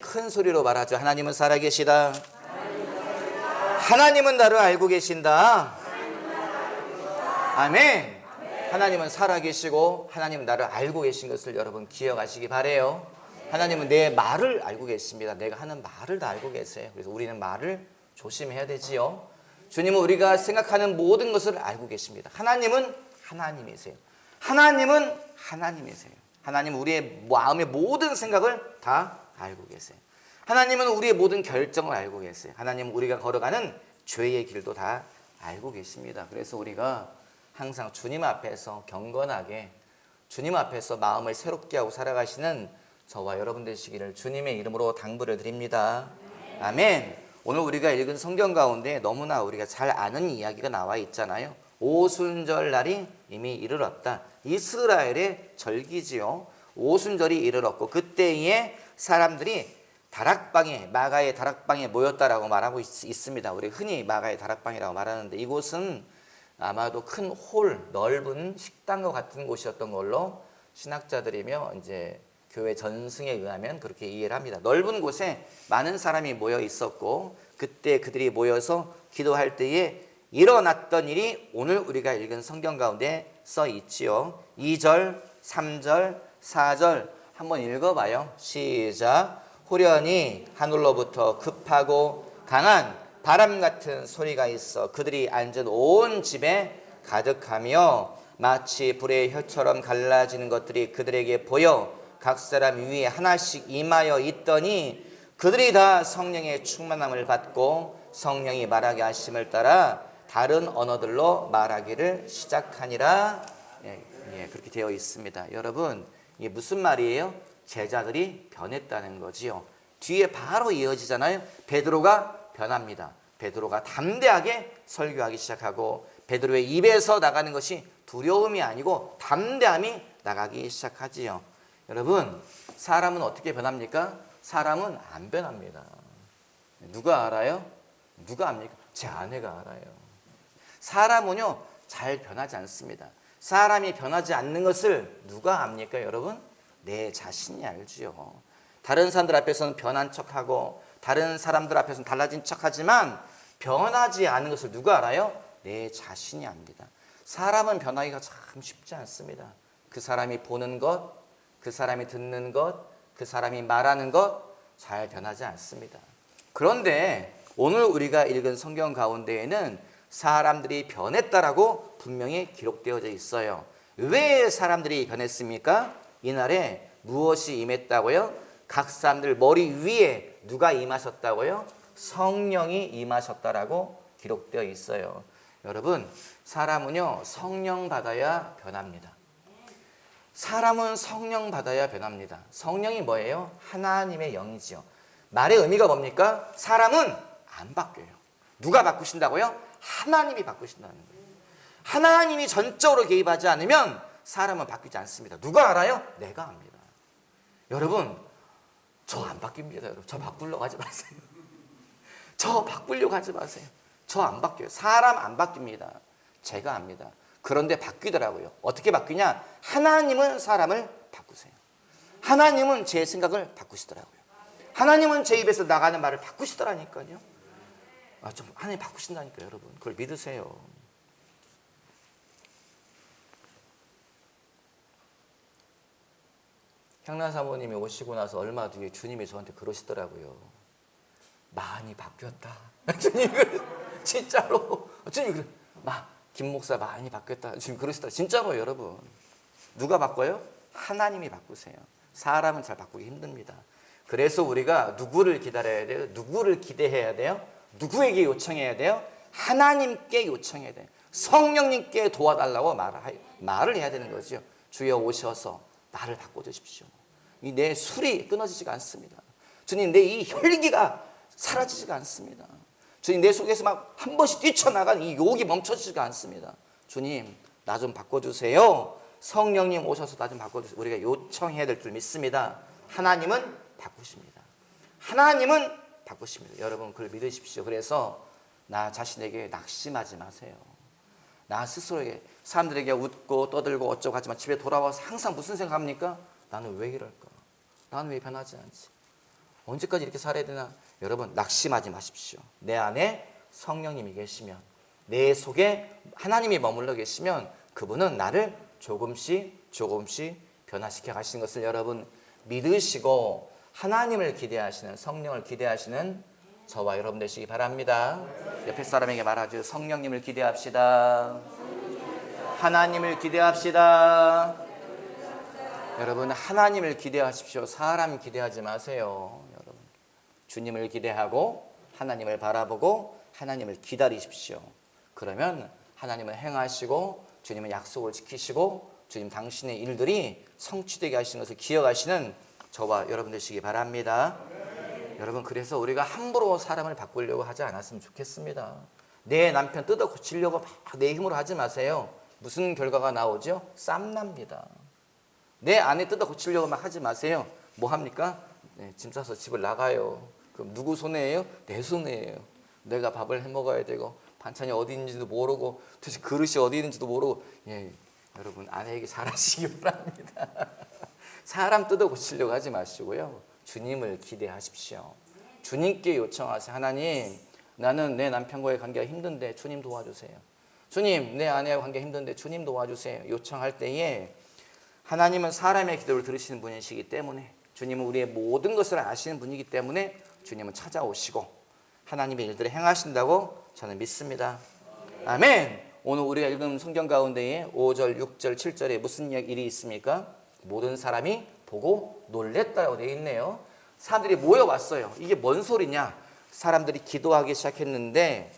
큰 소리로 말하죠. 하나님은 살아계시다. 하나님은 나를 알고 계신다. 아멘. 하나님은 살아계시고 하나님은 나를 알고 계신 것을 여러분 기억하시기 바라요. 하나님은 내 말을 알고 계십니다. 내가 하는 말을 다 알고 계세요. 그래서 우리는 말을 조심해야 되지요. 주님은 우리가 생각하는 모든 것을 알고 계십니다. 하나님은 하나님이세요. 하나님은 하나님이세요. 하나님은 우리의 마음의 모든 생각을 다 알고 계세요. 하나님은 우리의 모든 결정을 알고 계세요. 하나님은 우리가 걸어가는 죄의 길도 다 알고 계십니다. 그래서 우리가 항상 주님 앞에서 경건하게 주님 앞에서 마음을 새롭게 하고 살아가시는 저와 여러분 되시기를 주님의 이름으로 당부를 드립니다. 아멘. 오늘 우리가 읽은 성경 가운데 너무나 우리가 잘 아는 이야기가 나와 있잖아요. 오순절 날이 이미 이르렀다. 이스라엘의 절기지요. 오순절이 이르렀고 그때에 사람들이 다락방에 마가의 다락방에 모였다라고 말하고 있습니다. 우리 흔히 마가의 다락방이라고 말하는데 이곳은 아마도 큰 홀, 넓은 식당과 같은 곳이었던 걸로 신학자들이며 이제 교회 전승에 의하면 그렇게 이해를 합니다. 넓은 곳에 많은 사람이 모여 있었고 그때 그들이 모여서 기도할 때에 일어났던 일이 오늘 우리가 읽은 성경 가운데 써 있지요. 2절, 3절, 4절 한번 읽어봐요. 시작. 호련히 하늘로부터 급하고 강한 바람 같은 소리가 있어 그들이 앉은 온 집에 가득하며 마치 불의 혀처럼 갈라지는 것들이 그들에게 보여 각 사람 위에 하나씩 임하여 있더니 그들이 다 성령의 충만함을 받고 성령이 말하게 하심을 따라 다른 언어들로 말하기를 시작하니라. 그렇게 되어 있습니다. 여러분 이게 무슨 말이에요? 제자들이 변했다는 거지요. 뒤에 바로 이어지잖아요. 베드로가 변합니다. 베드로가 담대하게 설교하기 시작하고 베드로의 입에서 나가는 것이 두려움이 아니고 담대함이 나가기 시작하지요. 여러분 사람은 어떻게 변합니까? 사람은 안 변합니다. 누가 알아요? 누가 압니까? 제 아내가 알아요. 사람은요 잘 변하지 않습니다. 사람이 변하지 않는 것을 누가 압니까 여러분? 내 자신이 알지요. 다른 사람들 앞에서는 변한 척하고 다른 사람들 앞에서는 달라진 척하지만 변하지 않은 것을 누가 알아요? 내 자신이 압니다. 사람은 변하기가 참 쉽지 않습니다. 그 사람이 보는 것, 그 사람이 듣는 것, 그 사람이 말하는 것 잘 변하지 않습니다. 그런데 오늘 우리가 읽은 성경 가운데에는 사람들이 변했다라고 분명히 기록되어져 있어요. 왜 사람들이 변했습니까? 이날에 무엇이 임했다고요? 각 사람들 머리 위에 누가 임하셨다고요? 성령이 임하셨다라고 기록되어 있어요. 여러분 사람은요 성령 받아야 변합니다. 사람은 성령 받아야 변합니다. 성령이 뭐예요? 하나님의 영이지요. 말의 의미가 뭡니까? 사람은 안 바뀌어요. 누가 바꾸신다고요? 하나님이 바꾸신다는 거예요. 하나님이 전적으로 개입하지 않으면 사람은 바뀌지 않습니다. 누가 알아요? 내가 압니다. 여러분 저 안 바뀝니다. 여러분 저 바꾸려고 하지 마세요. 저 바꾸려고 하지 마세요. 저 안 바뀌어요. 사람 안 바뀝니다. 제가 압니다. 그런데 바뀌더라고요. 어떻게 바뀌냐? 하나님은 사람을 바꾸세요. 하나님은 제 생각을 바꾸시더라고요. 하나님은 제 입에서 나가는 말을 바꾸시더라니까요. 좀 하나님 바꾸신다니까요. 여러분 그걸 믿으세요. 향란 사모님이 오시고 나서 얼마 뒤에 주님이 저한테 그러시더라고요. 많이 바뀌었다. 주님 진짜로 주님 김 목사 많이 바뀌었다. 주님 그러시더라고요. 진짜로 여러분 누가 바꿔요? 하나님이 바꾸세요. 사람은 잘 바꾸기 힘듭니다. 그래서 우리가 누구를 기다려야 돼요? 누구를 기대해야 돼요? 누구에게 요청해야 돼요? 하나님께 요청해야 돼요. 성령님께 도와달라고 말을 해야 되는 거죠. 주여 오셔서 나를 바꿔주십시오. 이 내 술이 끊어지지가 않습니다. 주님 내 이 혈기가 사라지지가 않습니다. 주님 내 속에서 막 한 번씩 뛰쳐나가는 이 욕이 멈춰지지가 않습니다. 주님 나 좀 바꿔주세요. 성령님 오셔서 나 좀 바꿔주세요. 우리가 요청해야 될 줄 믿습니다. 하나님은 바꾸십니다. 하나님은 바꾸십니다. 여러분 그걸 믿으십시오. 그래서 나 자신에게 낙심하지 마세요. 나 스스로에게 사람들에게 웃고 떠들고 어쩌고 하지만 집에 돌아와서 항상 무슨 생각합니까? 나는 왜 이럴까? 나는 왜 변하지 않지? 언제까지 이렇게 살아야 되나? 여러분 낙심하지 마십시오. 내 안에 성령님이 계시면, 내 속에 하나님이 머물러 계시면 그분은 나를 조금씩 변화시켜 가시는 것을 여러분 믿으시고 하나님을 기대하시는, 성령을 기대하시는 저와 여러분 되시기 바랍니다. 옆에 사람에게 말하죠. 성령님을 기대합시다. 하나님을 기대합시다. 여러분 하나님을 기대하십시오. 사람 기대하지 마세요. 여러분 주님을 기대하고 하나님을 바라보고 하나님을 기다리십시오. 그러면 하나님은 행하시고 주님은 약속을 지키시고 주님 당신의 일들이 성취되게 하시는 것을 기억하시는 저와 여러분 되시기 바랍니다. 여러분 그래서 우리가 함부로 사람을 바꾸려고 하지 않았으면 좋겠습니다. 내 남편 뜯어 고치려고 막 내 힘으로 하지 마세요. 무슨 결과가 나오죠? 쌈납니다. 내 아내 뜯어 고치려고 막 하지 마세요. 뭐 합니까? 네, 짐 싸서 집을 나가요. 그럼 누구 손해예요? 내 손해예요. 내가 밥을 해 먹어야 되고 반찬이 어디 있는지도 모르고 도대체 그릇이 어디 있는지도 모르고. 예, 여러분 아내에게 잘하시기 바랍니다. 사람 뜯어 고치려고 하지 마시고요. 주님을 기대하십시오. 주님께 요청하세요. 하나님, 나는 내 남편과의 관계가 힘든데 주님 도와주세요. 주님, 내 아내와 관계가 힘든데 주님 도와주세요. 요청할 때에 하나님은 사람의 기도를 들으시는 분이시기 때문에, 주님은 우리의 모든 것을 아시는 분이기 때문에 주님은 찾아오시고 하나님의 일들을 행하신다고 저는 믿습니다. 아멘. 오늘 우리가 읽은 성경 가운데에 5절, 6절, 7절에 무슨 일이 있습니까? 모든 사람이 보고 놀랬다고 되어 있네요. 사람들이 모여왔어요. 이게 뭔 소리냐? 사람들이 기도하기 시작했는데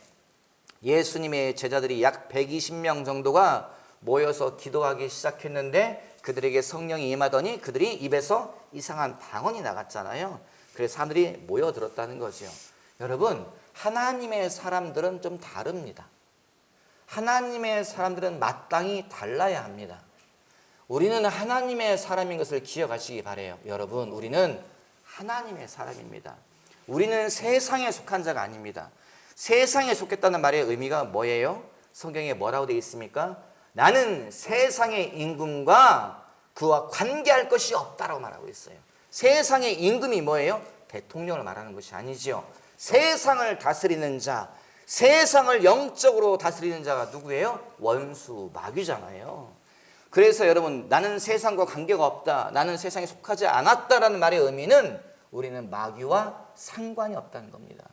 예수님의 제자들이 약 120명 정도가 모여서 기도하기 시작했는데 그들에게 성령이 임하더니 그들이 입에서 이상한 방언이 나갔잖아요. 그래서 사람들이 모여들었다는 거죠. 여러분, 하나님의 사람들은 좀 다릅니다. 하나님의 사람들은 마땅히 달라야 합니다. 우리는 하나님의 사람인 것을 기억하시기 바라요. 여러분, 우리는 하나님의 사람입니다. 우리는 세상에 속한 자가 아닙니다. 세상에 속했다는 말의 의미가 뭐예요? 성경에 뭐라고 되어 있습니까? 나는 세상의 임금과 그와 관계할 것이 없다라고 말하고 있어요. 세상의 임금이 뭐예요? 대통령을 말하는 것이 아니죠. 세상을 다스리는 자, 세상을 영적으로 다스리는 자가 누구예요? 원수, 마귀잖아요. 그래서 여러분, 나는 세상과 관계가 없다, 나는 세상에 속하지 않았다라는 말의 의미는 우리는 마귀와 상관이 없다는 겁니다.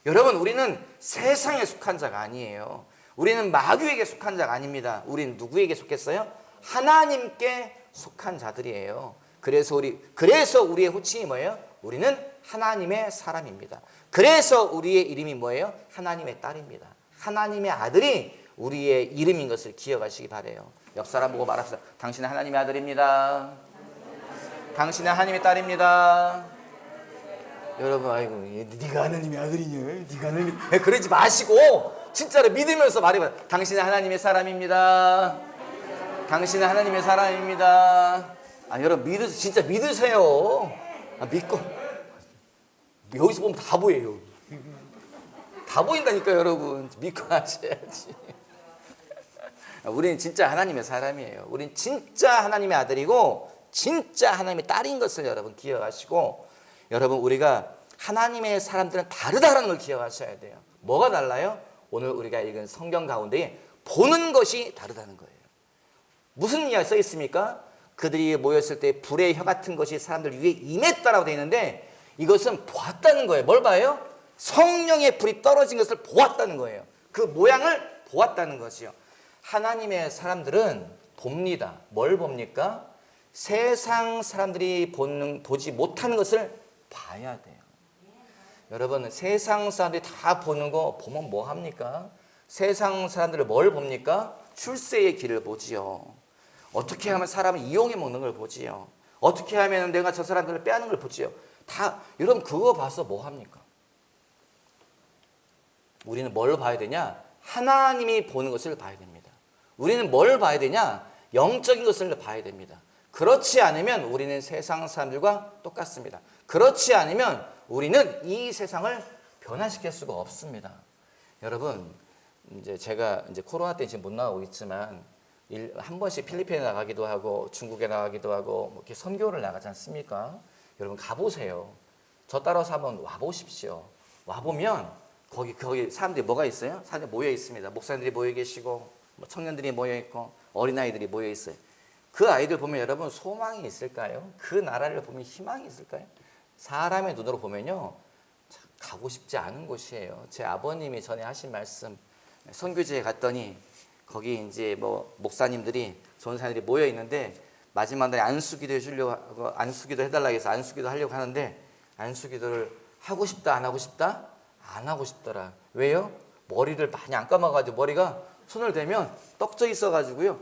여러분, 우리는 세상에 속한 자가 아니에요. 우리는 마귀에게 속한 자가 아닙니다. 우리는 누구에게 속했어요? 하나님께 속한 자들이에요. 그래서 우리의 호칭이 뭐예요? 우리는 하나님의 사람입니다. 그래서 우리의 이름이 뭐예요? 하나님의 딸입니다. 하나님의 아들이 우리의 이름인 것을 기억하시기 바라요. 옆 사람 보고 말합시다. 당신은 하나님의 아들입니다. 당신은 하나님의 딸입니다. 여러분, 아이고, 네가 하나님의 아들이냐? 네가 하나님, 그러지 마시고 진짜로 믿으면서 말해봐요. 당신은 하나님의 사람입니다. 당신은 하나님의 사람입니다. 아, 여러분 진짜 믿으세요. 믿고 여기서 보면 다 보여요. 다 보인다니까 여러분. 믿고 하셔야지. 우리는 진짜 하나님의 사람이에요. 우리는 진짜 하나님의 아들이고 진짜 하나님의 딸인 것을 여러분 기억하시고, 여러분 우리가 하나님의 사람들은 다르다는 걸 기억하셔야 돼요. 뭐가 달라요? 오늘 우리가 읽은 성경 가운데 보는 것이 다르다는 거예요. 무슨 이야기 써 있습니까? 그들이 모였을 때 불의 혀 같은 것이 사람들 위에 임했다라고 되어 있는데 이것은 보았다는 거예요. 뭘 봐요? 성령의 불이 떨어진 것을 보았다는 거예요. 그 모양을 보았다는 것이요. 하나님의 사람들은 봅니다. 뭘 봅니까? 세상 사람들이 보지 못하는 것을 봐야 돼요. 여러분, 세상 사람들이 다 보는 거 보면 뭐 합니까? 세상 사람들을 뭘 봅니까? 출세의 길을 보지요. 어떻게 하면 사람을 이용해 먹는 걸 보지요. 어떻게 하면 내가 저 사람들을 빼앗는 걸 보지요. 다 여러분 그거 봐서 뭐 합니까? 우리는 뭘 봐야 되냐? 하나님이 보는 것을 봐야 됩니다. 우리는 뭘 봐야 되냐? 영적인 것을 봐야 됩니다. 그렇지 않으면 우리는 세상 사람들과 똑같습니다. 그렇지 않으면 우리는 이 세상을 변화시킬 수가 없습니다. 여러분, 이제 제가 코로나 때 지금 못 나가고 있지만 한 번씩 필리핀에 나가기도 하고 중국에 나가기도 하고 뭐 이렇게 선교를 나가지 않습니까? 여러분 가보세요. 저 따라서 한번 와보십시오. 와보면 거기 사람들이 뭐가 있어요? 사람들이 모여 있습니다. 목사님들이 모여 계시고 뭐 청년들이 모여 있고 어린아이들이 모여 있어요. 그 아이들 보면 여러분 소망이 있을까요? 그 나라를 보면 희망이 있을까요? 사람의 눈으로 보면요 가고 싶지 않은 곳이에요. 제 아버님이 전에 하신 말씀, 선교지에 갔더니 거기 이제 뭐 목사님들이 전사님들이 모여 있는데 마지막 날에 안수기도 해주려고 안수기도 해달라고 해서 안수기도 하려고 하는데 안수기도를 하고 싶다 안 하고 싶다? 안 하고 싶더라. 왜요? 머리를 많이 안 감아가지고 머리가 손을 대면 떡져 있어가지고요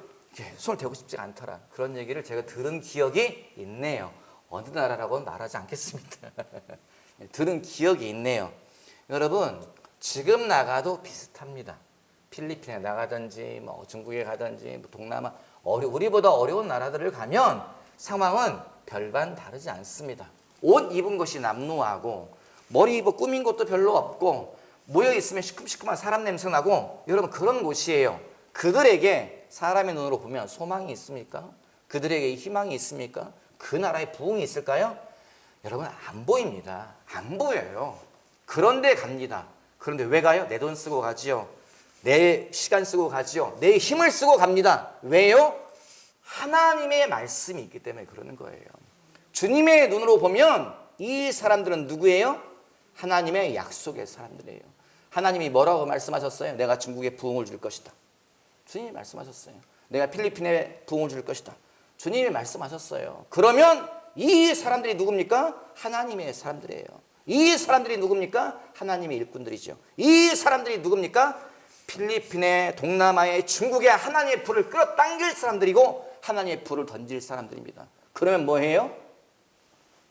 손을 대고 싶지 않더라. 그런 얘기를 제가 들은 기억이 있네요. 어느 나라라고는 말하지 않겠습니다. 들은 기억이 있네요. 여러분 지금 나가도 비슷합니다. 필리핀에 나가든지 뭐 중국에 가든지 뭐 동남아 우리보다 어려운 나라들을 가면 상황은 별반 다르지 않습니다. 옷 입은 것이 남루하고 머리 입어 꾸민 것도 별로 없고 모여 있으면 시큼시큼한 사람 냄새 나고 여러분 그런 곳이에요. 그들에게 사람의 눈으로 보면 소망이 있습니까? 그들에게 희망이 있습니까? 그 나라에 부흥이 있을까요? 여러분 안 보입니다. 안 보여요. 그런데 갑니다. 그런데 왜 가요? 내 돈 쓰고 가지요. 내 시간 쓰고 가지요. 내 힘을 쓰고 갑니다. 왜요? 하나님의 말씀이 있기 때문에 그러는 거예요. 주님의 눈으로 보면 이 사람들은 누구예요? 하나님의 약속의 사람들이에요. 하나님이 뭐라고 말씀하셨어요? 내가 중국에 부흥을 줄 것이다. 주님이 말씀하셨어요. 내가 필리핀에 부흥을 줄 것이다. 주님이 말씀하셨어요. 그러면 이 사람들이 누굽니까? 하나님의 사람들이에요. 이 사람들이 누굽니까? 하나님의 일꾼들이죠. 이 사람들이 누굽니까? 필리핀의 동남아의 중국의 하나님의 불을 끌어당길 사람들이고 하나님의 불을 던질 사람들입니다. 그러면 뭐 해요?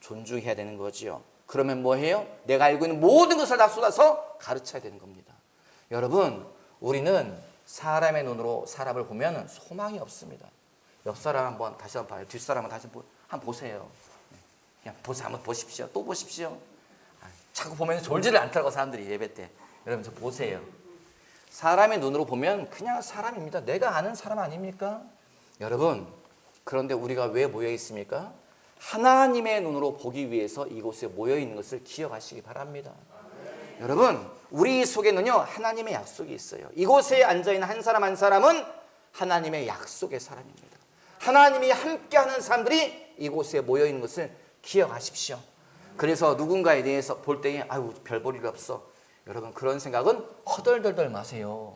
존중해야 되는 거지요. 그러면 뭐 해요? 내가 알고 있는 모든 것을 다 쏟아서 가르쳐야 되는 겁니다. 여러분 우리는 사람의 눈으로 사람을 보면 소망이 없습니다. 옆 사람 한번 다시 한번 봐요. 뒷 사람은 다시 한번 보세요. 그냥 한번 보십시오. 또 보십시오. 자꾸 보면 졸지를 않더라고 사람들이 예배 때. 여러분 저 보세요. 사람의 눈으로 보면 그냥 사람입니다. 내가 아는 사람 아닙니까? 여러분 그런데 우리가 왜 모여 있습니까? 하나님의 눈으로 보기 위해서 이곳에 모여 있는 것을 기억하시기 바랍니다. 여러분 우리 속에는요 하나님의 약속이 있어요. 이곳에 앉아있는 한 사람 한 사람은 하나님의 약속의 사람입니다. 하나님이 함께하는 사람들이 이곳에 모여 있는 것을 기억하십시오. 그래서 누군가에 대해서 볼 때에 아유 별 볼 일 없어. 여러분 그런 생각은 허덜덜덜 마세요.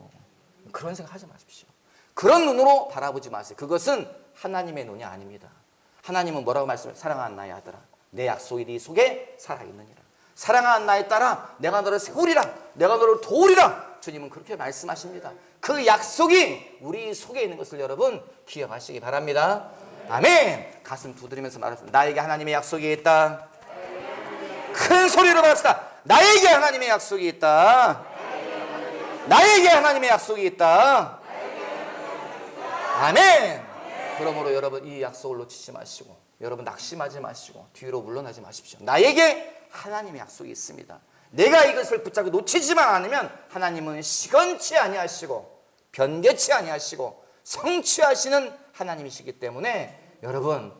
그런 생각 하지 마십시오. 그런 눈으로 바라보지 마세요. 그것은 하나님의 눈이 아닙니다. 하나님은 뭐라고 말씀해요? 사랑하는 나의 아들아 내 약속이 네 속에 살아있느니라. 사랑하는 나의 딸아 내가 너를 세우리라. 내가 너를 도우리라. 주님은 그렇게 말씀하십니다. 그 약속이 우리 속에 있는 것을 여러분 기억하시기 바랍니다. 아멘. 가슴 두드리면서 말합니다. 나에게 하나님의 약속이 있다. 큰 소리로 말합시다. 나에게 하나님의 약속이 있다. 나에게 하나님의 약속이 있다. 아멘. 그러므로 여러분 이 약속을 놓치지 마시고 여러분 낙심하지 마시고 뒤로 물러나지 마십시오. 나에게 하나님의 약속이 있습니다. 내가 이것을 붙잡고 놓치지만 않으면 하나님은 시건치 아니하시고 변개치 아니하시고 성취하시는 하나님이시기 때문에 여러분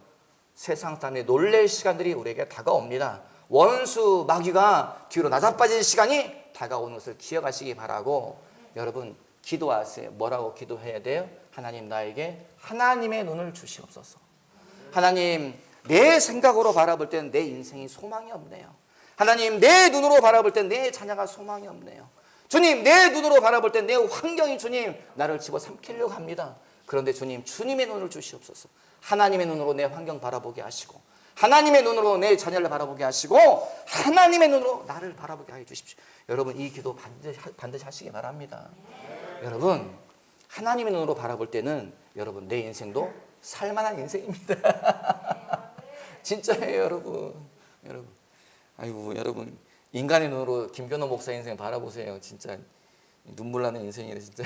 세상 사람들이 놀랄 시간들이 우리에게 다가옵니다. 원수 마귀가 뒤로 낮아빠질 시간이 다가오는 것을 기억하시기 바라고 여러분 기도하세요. 뭐라고 기도해야 돼요? 하나님 나에게 하나님의 눈을 주시옵소서. 하나님 내 생각으로 바라볼 때는 내 인생이 소망이 없네요. 하나님 내 눈으로 바라볼 때 내 자녀가 소망이 없네요. 주님 내 눈으로 바라볼 때 내 환경이 주님 나를 집어삼키려고 합니다. 그런데 주님 주님의 눈을 주시옵소서. 하나님의 눈으로 내 환경 바라보게 하시고 하나님의 눈으로 내 자녀를 바라보게 하시고 하나님의 눈으로 나를 바라보게 해 주십시오. 여러분 이 기도 반드시 하시기 바랍니다. 여러분 하나님의 눈으로 바라볼 때는 여러분 내 인생도 살만한 인생입니다. 진짜예요 여러분. 아이고 여러분 인간의 눈으로 김변호 목사 인생 바라보세요. 진짜 눈물 나는 인생이래 진짜.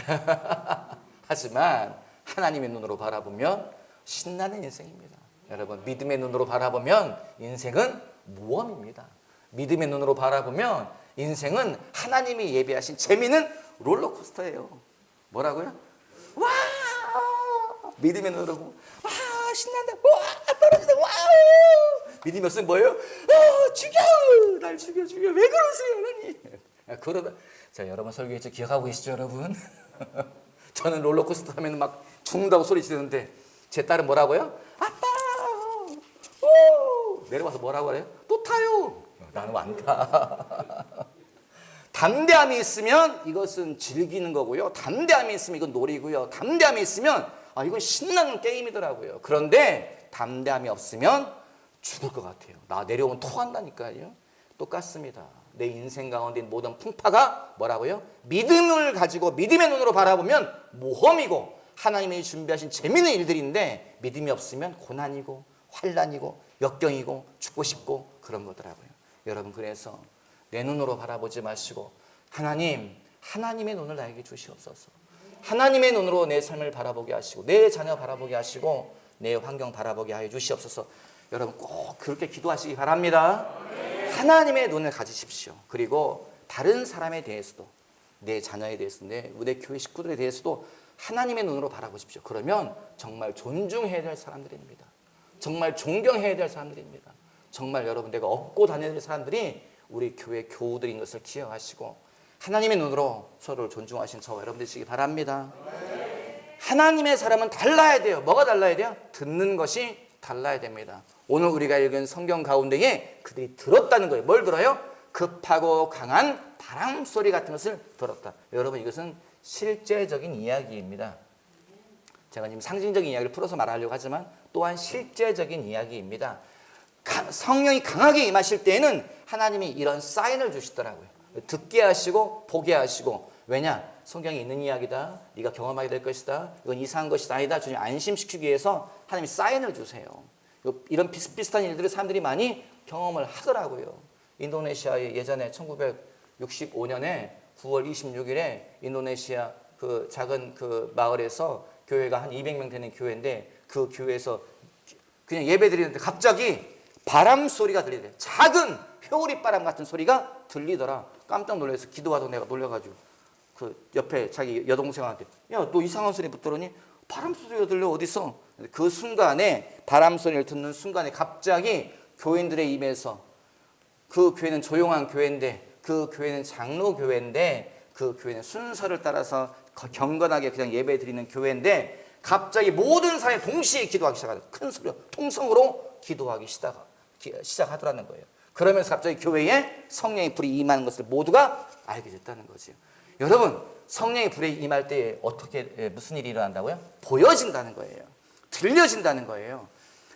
하지만 하나님의 눈으로 바라보면 신나는 인생입니다. 여러분 믿음의 눈으로 바라보면 인생은 모험입니다. 믿음의 눈으로 바라보면 인생은 하나님이 예비하신 재미있는 롤러코스터예요. 뭐라고요? 와 믿음의 눈으로 와 신난다. 와 떨어진다. 와 믿음이 없으면 뭐예요? 죽여! 날 죽여. 왜 그러세요, 하나님? 그러다 자, 여러분 설교했죠? 기억하고 계시죠, 여러분? 저는 롤러코스터 타면 막 죽는다고 소리 지르는데 제 딸은 뭐라고요? 아빠! 오! 내려와서 뭐라고 그래요? 또 타요. 나는 안 타. 담대함이 있으면 이것은 즐기는 거고요. 담대함이 있으면 이건 놀이고요. 담대함이 있으면 이건 신나는 게임이더라고요. 그런데 담대함이 없으면 죽을 것 같아요. 나 내려오면 토한다니까요. 똑같습니다. 내 인생 가운데 모든 풍파가 뭐라고요? 믿음을 가지고 믿음의 눈으로 바라보면 모험이고 하나님이 준비하신 재미있는 일들인데 믿음이 없으면 고난이고 환난이고 역경이고 죽고 싶고 그런 거더라고요. 여러분 그래서 내 눈으로 바라보지 마시고 하나님의 눈을 나에게 주시옵소서. 하나님의 눈으로 내 삶을 바라보게 하시고 내 자녀 바라보게 하시고 내 환경 바라보게 하여 주시옵소서. 여러분 꼭 그렇게 기도하시기 바랍니다. 하나님의 눈을 가지십시오. 그리고 다른 사람에 대해서도 내 자녀에 대해서 내 교회 식구들에 대해서도 하나님의 눈으로 바라보십시오. 그러면 정말 존중해야 될 사람들입니다. 정말 존경해야 될 사람들입니다. 정말 여러분 내가 업고 다녀야 될 사람들이 우리 교회 교우들인 것을 기억하시고 하나님의 눈으로 서로를 존중하신 저와 여러분 되시기 바랍니다. 하나님의 사람은 달라야 돼요. 뭐가 달라야 돼요? 듣는 것이 달라야 됩니다. 오늘 우리가 읽은 성경 가운데에 그들이 들었다는 거예요. 뭘 들어요? 급하고 강한 바람 소리 같은 것을 들었다. 여러분 이것은 실제적인 이야기입니다. 제가 지금 상징적인 이야기를 풀어서 말하려고 하지만 또한 실제적인 이야기입니다. 성령이 강하게 임하실 때에는 하나님이 이런 사인을 주시더라고요. 듣게 하시고 보게 하시고. 왜냐? 성경에 있는 이야기다. 네가 경험하게 될 것이다. 이건 이상한 것이 아니다. 주님 안심시키기 위해서 하나님이 사인을 주세요. 이런 비슷비슷한 일들을 사람들이 많이 경험을 하더라고요. 인도네시아에 예전에 1965년에 9월 26일에 인도네시아 그 작은 그 마을에서 교회가 한 200명 되는 교회인데 그 교회에서 그냥 예배 드리는데 갑자기 바람 소리가 들리더래요. 작은 회오리 바람 같은 소리가 들리더라. 깜짝 놀라서 기도하다 내가 놀려가지고 그 옆에 자기 여동생한테 야, 너 이상한 소리 붙들으니 바람 소리가 들려 어디서? 그 순간에 바람 소리를 듣는 순간에 갑자기 교인들의 입에서 그 교회는 조용한 교회인데 그 교회는 장로 교회인데 그 교회는 순서를 따라서 경건하게 그냥 예배 드리는 교회인데 갑자기 모든 사람이 동시에 기도하기 시작하더라고요. 큰 소리로 통성으로 기도하기 시작하더라는 거예요. 그러면서 갑자기 교회에 성령의 불이 임하는 것을 모두가 알게 됐다는 거죠. 여러분 성령의 불이 임할 때 어떻게 무슨 일이 일어난다고요? 보여진다는 거예요. 들려진다는 거예요.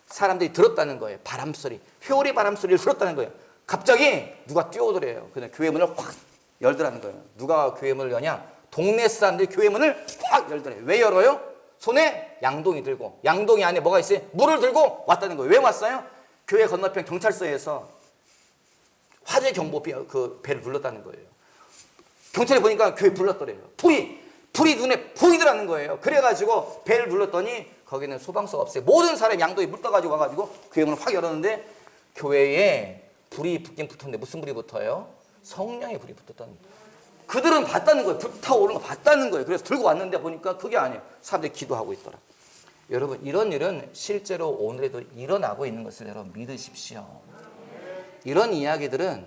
사람들이 들었다는 거예요. 바람소리, 회오리 바람소리를 들었다는 거예요. 갑자기 누가 뛰어오더래요. 그냥 교회 문을 확 열더라는 거예요. 누가 교회 문을 여냐? 동네 사람들이 교회 문을 확 열더래요. 왜 열어요? 손에 양동이 들고, 양동이 안에 뭐가 있어요? 물을 들고 왔다는 거예요. 왜 왔어요? 교회 건너편 경찰서에서 화재 경보 그 배를 눌렀다는 거예요. 경찰이 보니까 교회 불렀더래요. 불이 눈에 보이더라는 거예요. 그래가지고 배를 눌렀더니 거기는 소방서가 없어요. 모든 사람이 양동이 물 떠가지고 와가지고 교회 문을 확 열었는데 교회에 불이 붙긴 붙었는데 무슨 불이 붙어요? 성령의 불이 붙었다는 거예요. 그들은 봤다는 거예요. 불타오르는 거 봤다는 거예요. 그래서 들고 왔는데 보니까 그게 아니에요. 사람들이 기도하고 있더라. 여러분 이런 일은 실제로 오늘에도 일어나고 있는 것을 여러분 믿으십시오. 이런 이야기들은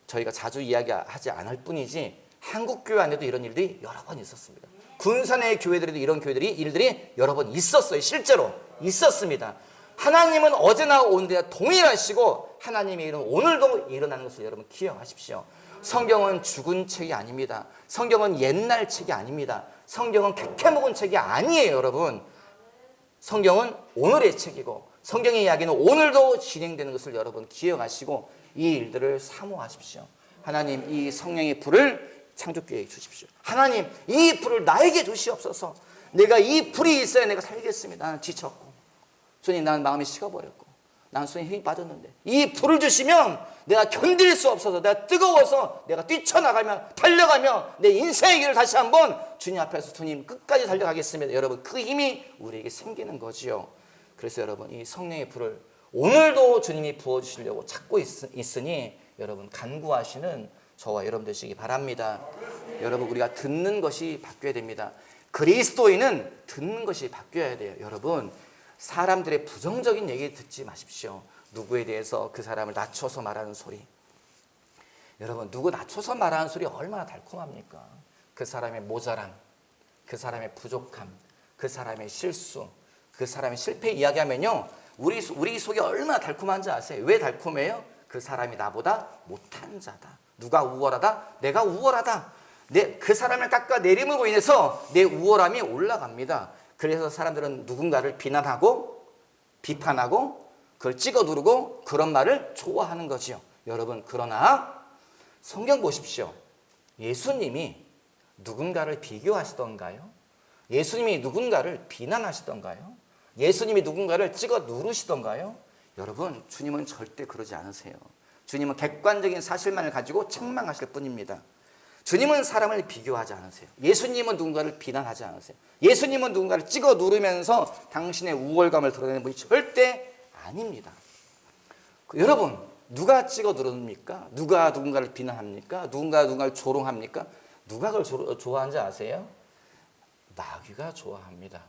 저희가 자주 이야기하지 않을 뿐이지 한국교회 안에도 이런 일들이 여러 번 있었습니다. 군산의 교회들에도 이런 일들이 여러 번 있었어요. 실제로 있었습니다. 하나님은 어제나 오늘이나 동일하시고 하나님의 일은 오늘도 일어나는 것을 여러분 기억하십시오. 성경은 죽은 책이 아닙니다. 성경은 옛날 책이 아닙니다. 성경은 캐캐묵은 책이 아니에요. 여러분 성경은 오늘의 책이고 성경의 이야기는 오늘도 진행되는 것을 여러분 기억하시고 이 일들을 사모하십시오. 하나님 이 성령의 불을 창조교회에 주십시오. 하나님 이 불을 나에게 주시옵소서. 내가 이 불이 있어야 내가 살겠습니다. 나는 지쳤고 주님 나는 마음이 식어버렸고 나는 손에 힘이 빠졌는데 이 불을 주시면 내가 견딜 수 없어서 내가 뜨거워서 내가 뛰쳐나가며 달려가며 내 인생의 길을 다시 한번 주님 앞에서 주님 끝까지 달려가겠습니다. 여러분 그 힘이 우리에게 생기는 거지요. 그래서 여러분 이 성령의 불을 오늘도 주님이 부어주시려고 찾고 있으니 여러분 간구하시는 저와 여러분 되시기 바랍니다. 여러분 우리가 듣는 것이 바뀌어야 됩니다. 그리스도인은 듣는 것이 바뀌어야 돼요. 여러분 사람들의 부정적인 얘기 듣지 마십시오. 누구에 대해서 그 사람을 낮춰서 말하는 소리. 여러분, 누구 낮춰서 말하는 소리 얼마나 달콤합니까? 그 사람의 모자람, 그 사람의 부족함, 그 사람의 실수, 그 사람의 실패 이야기하면요, 우리 속이 얼마나 달콤한지 아세요? 왜 달콤해요? 그 사람이 나보다 못한 자다. 누가 우월하다? 내가 우월하다. 그 사람을 깎아내림으로 인해서 내 우월함이 올라갑니다. 그래서 사람들은 누군가를 비난하고 비판하고 그걸 찍어 누르고 그런 말을 좋아하는 거지요. 여러분, 그러나 성경 보십시오. 예수님이 누군가를 비교하시던가요? 예수님이 누군가를 비난하시던가요? 예수님이 누군가를 찍어 누르시던가요? 여러분, 주님은 절대 그러지 않으세요. 주님은 객관적인 사실만을 가지고 책망하실 뿐입니다. 주님은 사람을 비교하지 않으세요. 예수님은 누군가를 비난하지 않으세요. 예수님은 누군가를 찍어 누르면서 당신의 우월감을 드러내는 분이 절대 아닙니다. 여러분, 누가 찍어 누릅니까? 누가 누군가를 비난합니까? 누군가를 조롱합니까? 누가 그걸 좋아하는지 아세요? 마귀가 좋아합니다.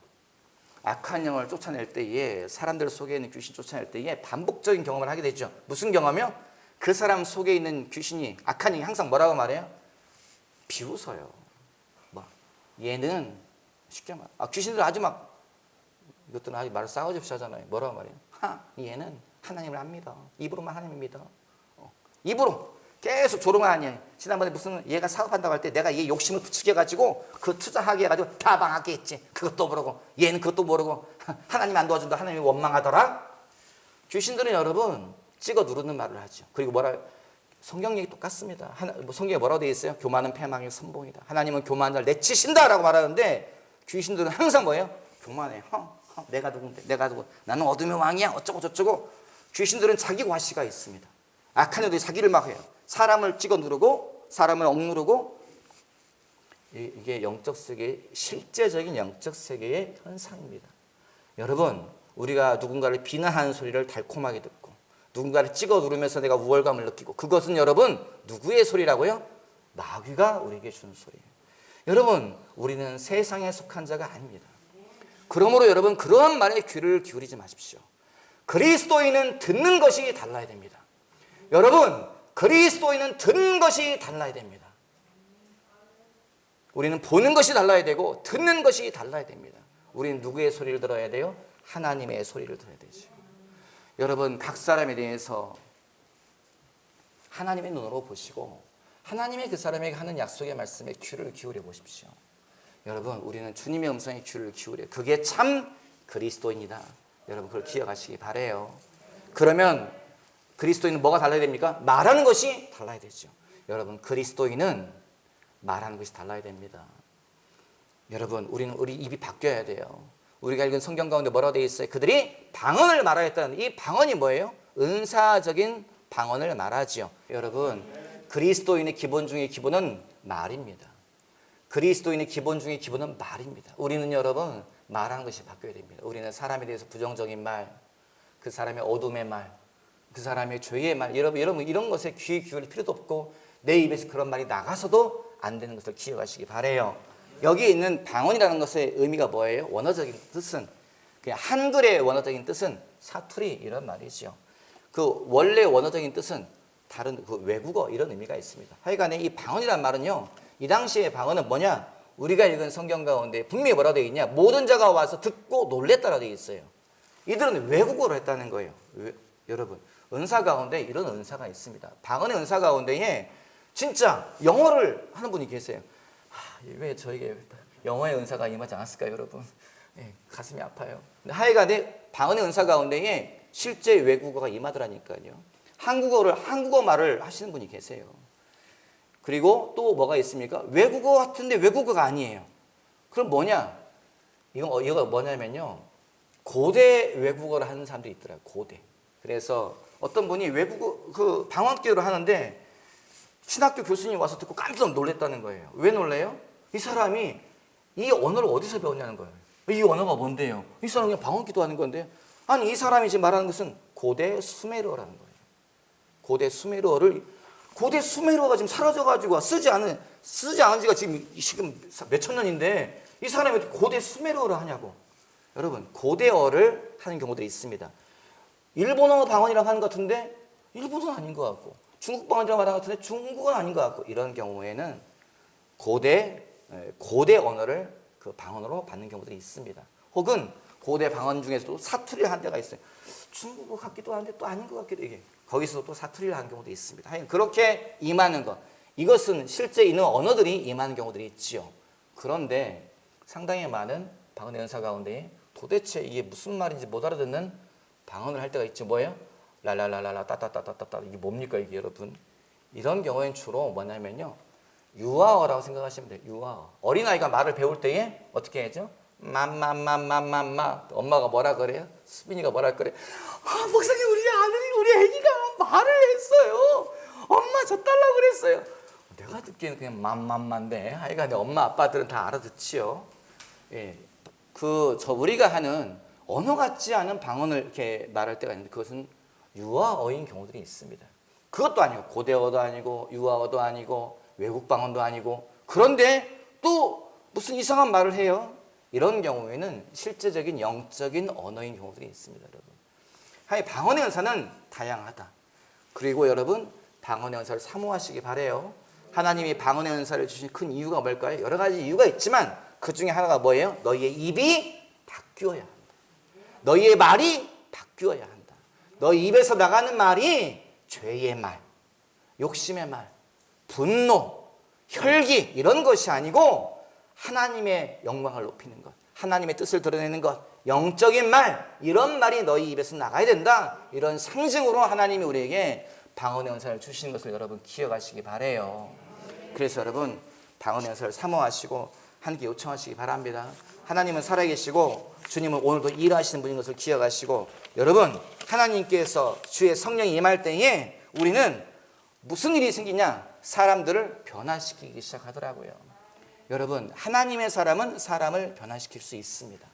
악한 영을 쫓아낼 때에, 사람들 속에 있는 귀신 쫓아낼 때에 반복적인 경험을 하게 되죠. 무슨 경험이요? 그 사람 속에 있는 귀신이, 악한 영이 항상 뭐라고 말해요? 비웃어요. 얘는 쉽게 말, 귀신들 아주 이것들은 아주 말을 싸가지 없이 하잖아요. 뭐라고 말해요? 얘는 하나님을 안 믿어. 입으로만 하나님을 믿어. 입으로 계속 조롱하니. 지난번에 무슨 얘가 사업한다고 할 때 내가 얘 욕심을 부추겨 가지고 그 투자하게 해가지고 다 망하게 했지. 그것도 모르고 얘는 그것도 모르고 하나님 안 도와준다. 하나님이 원망하더라. 귀신들은 여러분 찍어 누르는 말을 하죠. 그리고 성경 얘기 똑같습니다. 성경에 뭐라고 되어 있어요? 교만은 패망의 선봉이다. 하나님은 교만한 자를 내치신다라고 말하는데 귀신들은 항상 뭐예요? 교만해. 내가 누군데? 내가 누구? 나는 어둠의 왕이야. 어쩌고 저쩌고. 귀신들은 자기 과시가 있습니다. 악한 애들이 자기를 막 해요. 사람을 찍어 누르고 사람을 억누르고. 이게 영적 세계의 실제적인 영적 세계의 현상입니다. 여러분, 우리가 누군가를 비난하는 소리를 달콤하게 듣고 누군가를 찍어 누르면서 내가 우월감을 느끼고, 그것은 여러분 누구의 소리라고요? 마귀가 우리에게 주는 소리예요. 여러분, 우리는 세상에 속한 자가 아닙니다. 그러므로 여러분, 그러한 말에 귀를 기울이지 마십시오. 그리스도인은 듣는 것이 달라야 됩니다. 여러분, 그리스도인은 듣는 것이 달라야 됩니다. 우리는 보는 것이 달라야 되고 듣는 것이 달라야 됩니다. 우리는 누구의 소리를 들어야 돼요? 하나님의 소리를 들어야 되죠. 여러분, 각 사람에 대해서 하나님의 눈으로 보시고 하나님의 그 사람에게 하는 약속의 말씀에 귀를 기울여 보십시오. 여러분, 우리는 주님의 음성에 귀를 기울여, 그게 참 그리스도인이다. 여러분, 그걸 기억하시기 바라요. 그러면 그리스도인은 뭐가 달라야 됩니까? 말하는 것이 달라야 되죠. 여러분, 그리스도인은 말하는 것이 달라야 됩니다. 여러분, 우리 입이 바뀌어야 돼요. 우리가 읽은 성경 가운데 뭐라고 되어 있어요? 그들이 방언을 말하였다는, 이 방언이 뭐예요? 은사적인 방언을 말하지요. 여러분, 그리스도인의 기본 중의 기본은 말입니다. 그리스도인의 기본 중의 기본은 말입니다. 우리는 여러분 말하는 것이 바뀌어야 됩니다. 우리는 사람에 대해서 부정적인 말, 그 사람의 어둠의 말, 그 사람의 죄의 말, 여러분 이런 것에 귀 기울일 필요도 없고 내 입에서 그런 말이 나가서도 안 되는 것을 기억하시기 바라요. 여기 있는 방언이라는 것의 의미가 뭐예요? 원어적인 뜻은, 그냥 한글의 원어적인 뜻은 사투리 이런 말이죠. 그 원래 원어적인 뜻은 다른 그 외국어 이런 의미가 있습니다. 하여간에 이 방언이란 말은요, 이 당시의 방언은 뭐냐? 우리가 읽은 성경 가운데 분명히 뭐라고 되어 있냐? 모든 자가 와서 듣고 놀랬다라고 되어 있어요. 이들은 외국어로 했다는 거예요. 여러분, 은사 가운데 이런 은사가 있습니다. 방언의 은사 가운데에 진짜 영어를 하는 분이 계세요. 왜 저에게 영어의 은사가 임하지 않았을까요, 여러분? 가슴이 아파요. 근데 하여간에 방언의 은사 가운데에 실제 외국어가 임하더라니까요. 한국어 말을 하시는 분이 계세요. 그리고 또 뭐가 있습니까? 외국어 같은데 외국어가 아니에요. 그럼 뭐냐? 이거 뭐냐면요, 고대 외국어를 하는 사람들이 있더라고요. 고대. 그래서 어떤 분이 외국어 그 방언기를 하는데 신학교 교수님 와서 듣고 깜짝 놀랐다는 거예요. 왜 놀래요? 이 사람이 이 언어를 어디서 배웠냐는 거예요. 이 언어가 뭔데요? 이 사람이 그냥 방언기도 하는 건데, 아니 이 사람이 지금 말하는 것은 고대 수메르어라는 거예요. 고대 수메르어가 지금 사라져가지고 쓰지 않은 지가 지금 몇천 년인데 이 사람이 고대 수메르어를 하냐고. 여러분, 고대어를 하는 경우들이 있습니다. 일본어 방언이라고 하는 것 같은데 일본어는 아닌 것 같고, 중국 방언이라고 하는 것 같은데 중국은 아닌 것 같고, 이런 경우에는 고대 언어를 그 방언으로 받는 경우들이 있습니다. 혹은 고대 방언 중에서도 사투리를 한 데가 있어요. 중국어 같기도 한데 또 아닌 것 같기도, 이게 거기서 또 사투리를 하는 경우도 있습니다. 하여간 그렇게 임하는 것, 이것은 실제 있는 언어들이 임하는 경우들이 있지요. 그런데 상당히 많은 방언의 은사 가운데 도대체 이게 무슨 말인지 못 알아듣는 방언을 할 때가 있죠. 뭐예요? 랄랄랄랄라 따따따따따, 이게 뭡니까 이게 여러분? 이런 경우에는 주로 뭐냐면요, 유아어라고 생각하시면 돼요. 유아어. 어린아이가 말을 배울 때에 어떻게 하죠? 맘맘맘맘맘마. 엄마가 뭐라 그래요? 수빈이가 뭐라 그래? 목사님, 우리 애기가 말을 했어요. 엄마 저 달라고 그랬어요. 내가 듣기에는 그냥 맘맘만데 하여간 엄마 아빠들은 다 알아듣지요. 예, 우리가 하는 언어 같지 않은 방언을 이렇게 말할 때가 있는데 그것은 유아어인 경우들이 있습니다. 그것도 아니고 고대어도 아니고 유아어도 아니고 외국 방언도 아니고, 그런데 또 무슨 이상한 말을 해요. 이런 경우에는 실제적인 영적인 언어인 경우들이 있습니다, 여러분. 하여 방언의 은사는 다양하다. 그리고 여러분, 방언의 은사를 사모하시기 바래요. 하나님이 방언의 은사를 주신 큰 이유가 뭘까요? 여러 가지 이유가 있지만 그 중에 하나가 뭐예요? 너희의 입이 바뀌어야 한다. 너희의 말이 바뀌어야 한다. 너희 입에서 나가는 말이 죄의 말, 욕심의 말, 분노, 혈기, 이런 것이 아니고 하나님의 영광을 높이는 것, 하나님의 뜻을 드러내는 것, 영적인 말, 이런 말이 너희 입에서 나가야 된다. 이런 상징으로 하나님이 우리에게 방언의 은사를 주시는 것을 여러분 기억하시기 바래요. 그래서 여러분, 방언의 은사를 사모하시고 함께 요청하시기 바랍니다. 하나님은 살아계시고 주님은 오늘도 일하시는 분인 것을 기억하시고, 여러분, 하나님께서 주의 성령이 임할 때에 우리는 무슨 일이 생기냐? 사람들을 변화시키기 시작하더라고요. 여러분, 하나님의 사람은 사람을 변화시킬 수 있습니다.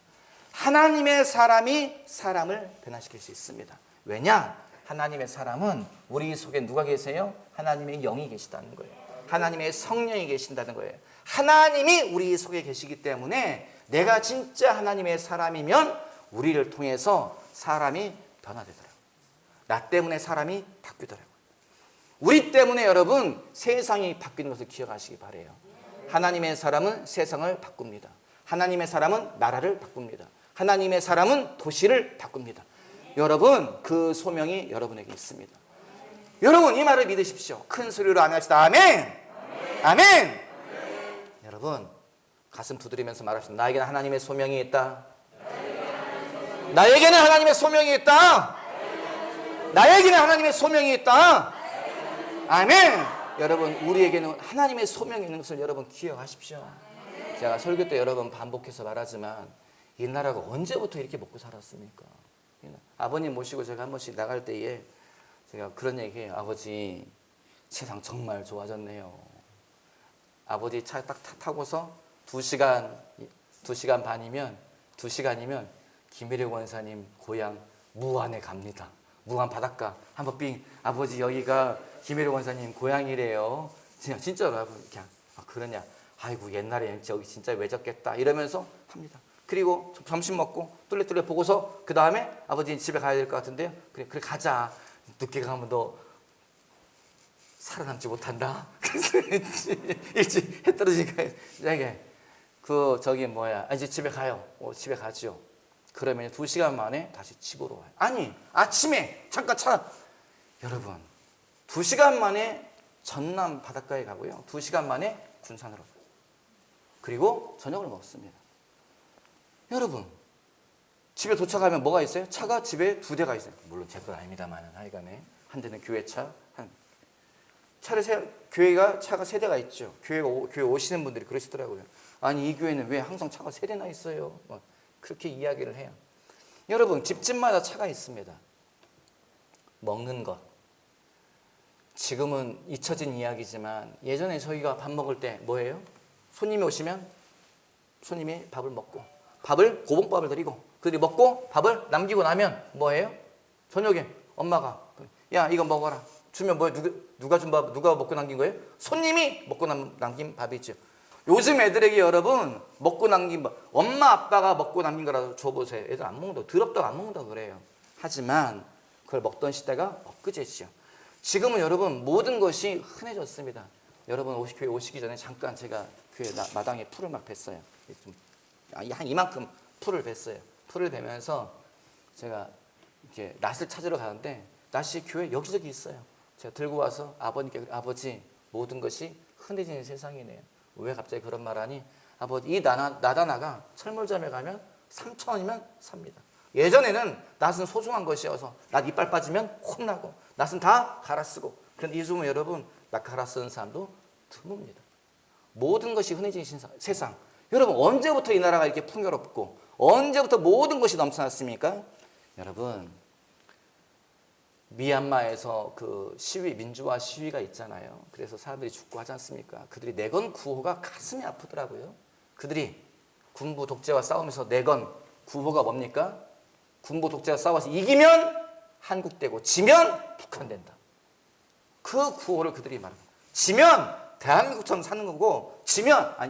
하나님의 사람이 사람을 변화시킬 수 있습니다. 왜냐? 하나님의 사람은 우리 속에 누가 계세요? 하나님의 영이 계시다는 거예요. 하나님의 성령이 계신다는 거예요. 하나님이 우리 속에 계시기 때문에 내가 진짜 하나님의 사람이면 우리를 통해서 사람이 변화되더라고요. 나 때문에 사람이 바뀌더라고요. 우리 때문에 여러분 세상이 바뀌는 것을 기억하시기 바래요. 하나님의 사람은 세상을 바꿉니다. 하나님의 사람은 나라를 바꿉니다. 하나님의 사람은 도시를 바꿉니다. 여러분, 그 소명이 여러분에게 있습니다. 여러분, 이 말을 믿으십시오. 큰 소리로 아멘합시다. 아멘. 아멘. 여러분, 가슴 두드리면서 말합시다. 나에게는 하나님의 소명이 있다. 나에게는 하나님의 소명이 있다. 나에게는 하나님의 소명이 있다. 아멘. 여러분, 우리에게는 하나님의 소명이 있는 것을 여러분 기억하십시오. 제가 설교 때 여러 번 반복해서 말하지만 이 나라가 언제부터 이렇게 먹고 살았습니까? 아버님 모시고 제가 한 번씩 나갈 때에 제가 그런 얘기해요. 아버지, 세상 정말 좋아졌네요. 아버지 차 딱 타고서 2시간 반이면 2시간이면 김일희 원사님 고향 무안에 갑니다. 무안 바닷가 한번 삥, 아버지 여기가 김일희 원사님 고향이래요. 진짜로 아버지 그냥 그러냐? 아이고 옛날에 저기 진짜 외졌겠다 이러면서 합니다. 그리고 점심 먹고 뚫레뚫레 보고서 그 다음에 아버지 집에 가야 될 것 같은데요. 그래 가자. 늦게 가면 너 살아남지 못한다. 그래서 일찍 해 떨어지니까 이게 이제 집에 가요. 집에 가죠. 그러면 2시간 만에 다시 집으로 와요. 아니, 아침에 잠깐 여러분 2시간 만에 전남 바닷가에 가고요. 2시간 만에 군산으로 가요. 그리고 저녁을 먹습니다. 여러분, 집에 도착하면 뭐가 있어요? 차가 집에 2대가 있어요. 물론 제 건 아닙니다만 하여간에 한 대는 교회차, 교회가 차가 3대가 있죠. 교회 오시는 분들이 그러시더라고요. 아니 이 교회는 왜 항상 차가 3대나 있어요? 그렇게 이야기를 해요. 여러분, 집집마다 차가 있습니다. 먹는 것. 지금은 잊혀진 이야기지만 예전에 저희가 밥 먹을 때 뭐예요? 손님이 오시면 손님이 밥을 먹고 고봉밥을 드리고 그들이 먹고 밥을 남기고 나면 뭐예요? 저녁에 엄마가 야 이거 먹어라 주면 뭐예요? 누가 준 밥, 누가 먹고 남긴 거예요? 손님이 먹고 남긴 밥이죠. 요즘 애들에게 여러분 먹고 남긴 밥, 엄마 아빠가 먹고 남긴 거라도 줘보세요. 애들 안 먹는다고, 더럽다고 안 먹는다고 그래요. 하지만 그걸 먹던 시대가 엊그제지요. 지금은 여러분 모든 것이 흔해졌습니다. 여러분 교회 오시기 전에 잠깐 제가 교회 마당에 풀을 막 뱄어요. 한 이만큼 풀을 뱄어요. 풀을 베면서 제가 이렇게 낫을 찾으러 가는데 낫이 교회 여기저기 있어요. 제가 들고 와서 아버님께, 아버지 모든 것이 흔해지는 세상이네요. 왜 갑자기 그런 말 하니? 아버지 이 나다나가 철물점에 가면 3,000원이면 삽니다. 예전에는 낫은 소중한 것이어서 낫 이빨 빠지면 혼나고 낫은 다 갈아 쓰고, 그런데 요즘은 여러분 낫 갈아 쓰는 사람도 드뭅니다. 모든 것이 흔해진 세상. 여러분 언제부터 이 나라가 이렇게 풍요롭고 언제부터 모든 것이 넘쳐났습니까? 여러분 미얀마에서 그 민주화 시위가 있잖아요. 그래서 사람들이 죽고 하지 않습니까? 그들이 내건 구호가 가슴이 아프더라고요. 그들이 군부 독재와 싸우면서 내건 구호가 뭡니까? 군부 독재와 싸워서 이기면 한국 되고 지면 북한 된다. 그 구호를 그들이 말합니다. 지면 대한민국처럼 사는 거고,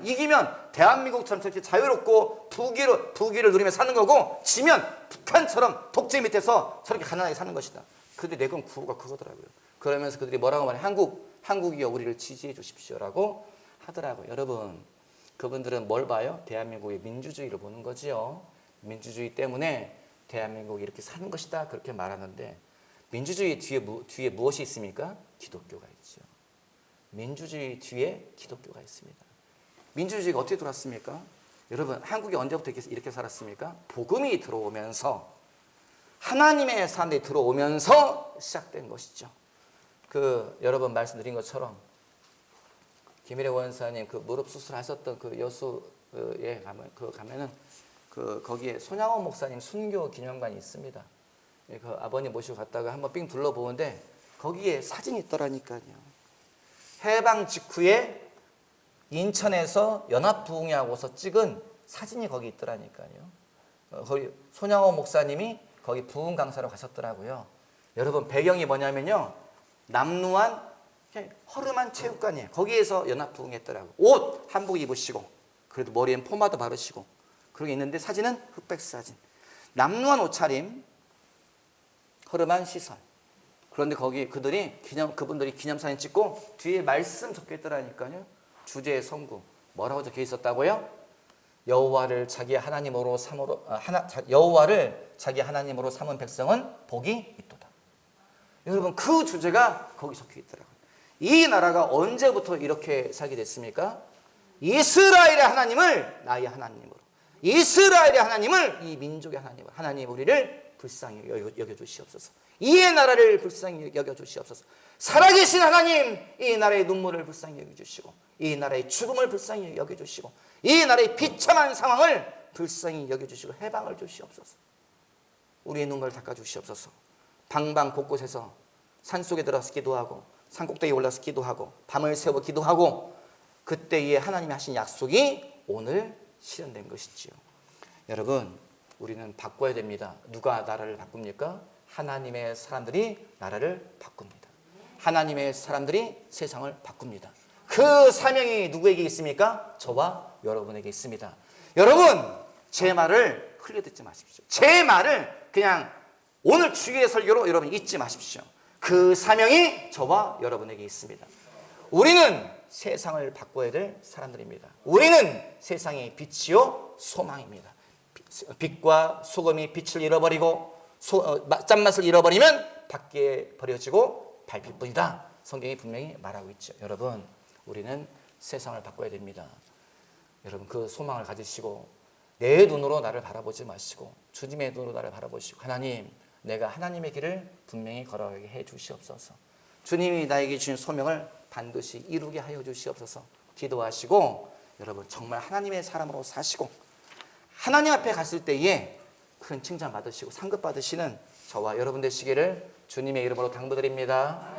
이기면 대한민국처럼 저렇게 자유롭고 부귀를 누리며 사는 거고, 지면 북한처럼 독재 밑에서 저렇게 가난하게 사는 것이다. 그들이 내건 구호가 그거더라고요. 그러면서 그들이 뭐라고 말해? 한국이여 우리를 지지해 주십시오라고 하더라고요. 여러분 그분들은 뭘 봐요? 대한민국의 민주주의를 보는 거지요. 민주주의 때문에 대한민국이 이렇게 사는 것이다 그렇게 말하는데, 민주주의 뒤에 무엇이 있습니까? 기독교가 있죠. 민주주의 뒤에 기독교가 있습니다. 민주주의가 어떻게 들어왔습니까? 여러분 한국이 언제부터 이렇게 살았습니까? 복음이 들어오면서, 하나님의 사람들이 들어오면서 시작된 것이죠. 여러분 말씀드린 것처럼 김일혜 원사님 무릎 수술하셨던 여수에 가면은 거기에 손양원 목사님 순교 기념관이 있습니다. 아버님 모시고 갔다가 한번 삥 둘러보는데 거기에 사진이 있더라니까요. 해방 직후에 인천에서 연합부흥회하고서 찍은 사진이 거기 있더라니까요. 거기 손양원 목사님이 거기 부흥 강사로 가셨더라고요. 여러분 배경이 뭐냐면요, 남루한 허름한 체육관이에요. 거기에서 연합부흥했더라고요. 옷 한복 입으시고, 그래도 머리엔 포마드 바르시고 그러게 있는데, 사진은 흑백 사진. 남루한 옷차림, 허름한 시선. 그런데 거기 그분들이 기념사진 찍고 뒤에 말씀 적혀 있더라니까요. 주제의 선구. 뭐라고 적혀 있었다고요? 여호와를 자기 하나님으로 삼은 백성은 복이 있도다. 여러분 그 주제가 거기 적혀 있더라고요. 이 나라가 언제부터 이렇게 살게 됐습니까? 이스라엘의 하나님을 나의 하나님으로, 이스라엘의 하나님을 이 민족의 하나님으로, 하나님 우리를 불쌍히 여겨주시옵소서. 이의 나라를 불쌍히 여겨주시옵소서. 살아계신 하나님, 이 나라의 눈물을 불쌍히 여겨주시고, 이 나라의 죽음을 불쌍히 여겨주시고, 이 나라의 비참한 상황을 불쌍히 여겨주시고 해방을 주시옵소서. 우리의 눈물을 닦아주시옵소서. 방방 곳곳에서 산속에 들어가서 기도하고, 산꼭대기에 올라서 기도하고, 밤을 새워 기도하고, 그때에 하나님이 하신 약속이 오늘 실현된 것이지요. 여러분 우리는 바꿔야 됩니다. 누가 나라를 바꿉니까? 하나님의 사람들이 나라를 바꿉니다. 하나님의 사람들이 세상을 바꿉니다. 그 사명이 누구에게 있습니까? 저와 여러분에게 있습니다. 여러분 제 말을 흘려듣지 마십시오. 제 말을 그냥 오늘 주일의 설교로 여러분 잊지 마십시오. 그 사명이 저와 여러분에게 있습니다. 우리는 세상을 바꿔야 될 사람들입니다. 우리는 세상의 빛이요 소망입니다. 빛과 소금이 빛을 잃어버리고 짠맛을 잃어버리면 밖에 버려지고 발필뿐이다. 성경이 분명히 말하고 있죠. 여러분 우리는 세상을 바꿔야 됩니다. 여러분 그 소망을 가지시고 내 눈으로 나를 바라보지 마시고 주님의 눈으로 나를 바라보시고, 하나님 내가 하나님의 길을 분명히 걸어가게 해 주시옵소서. 주님이 나에게 주신 소명을 반드시 이루게 하여 주시옵소서. 기도하시고 여러분 정말 하나님의 사람으로 사시고 하나님 앞에 갔을 때에 큰 칭찬 받으시고 상급 받으시는 저와 여러분 되시기를 주님의 이름으로 당부드립니다.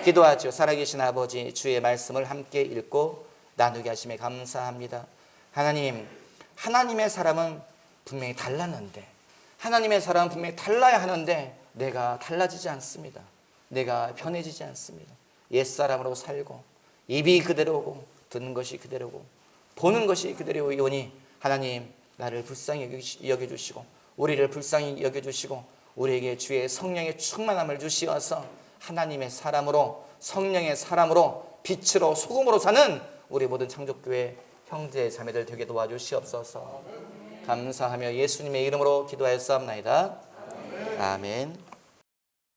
기도하죠. 살아계신 아버지, 주의 말씀을 함께 읽고 나누게 하심에 감사합니다. 하나님, 하나님의 사람은 분명히 달랐는데, 하나님의 사람은 분명히 달라야 하는데 내가 달라지지 않습니다. 내가 변해지지 않습니다. 옛사람으로 살고 입이 그대로고 듣는 것이 그대로고 보는 것이 그대로이오니 하나님 나를 불쌍히 여겨주시고 우리를 불쌍히 여겨주시고 우리에게 주의 성령의 충만함을 주시어서 하나님의 사람으로, 성령의 사람으로, 빛으로, 소금으로 사는 우리 모든 창조교회 형제 자매들 되게 도와주시옵소서. 감사하며 예수님의 이름으로 기도하였사옵나이다. 아멘.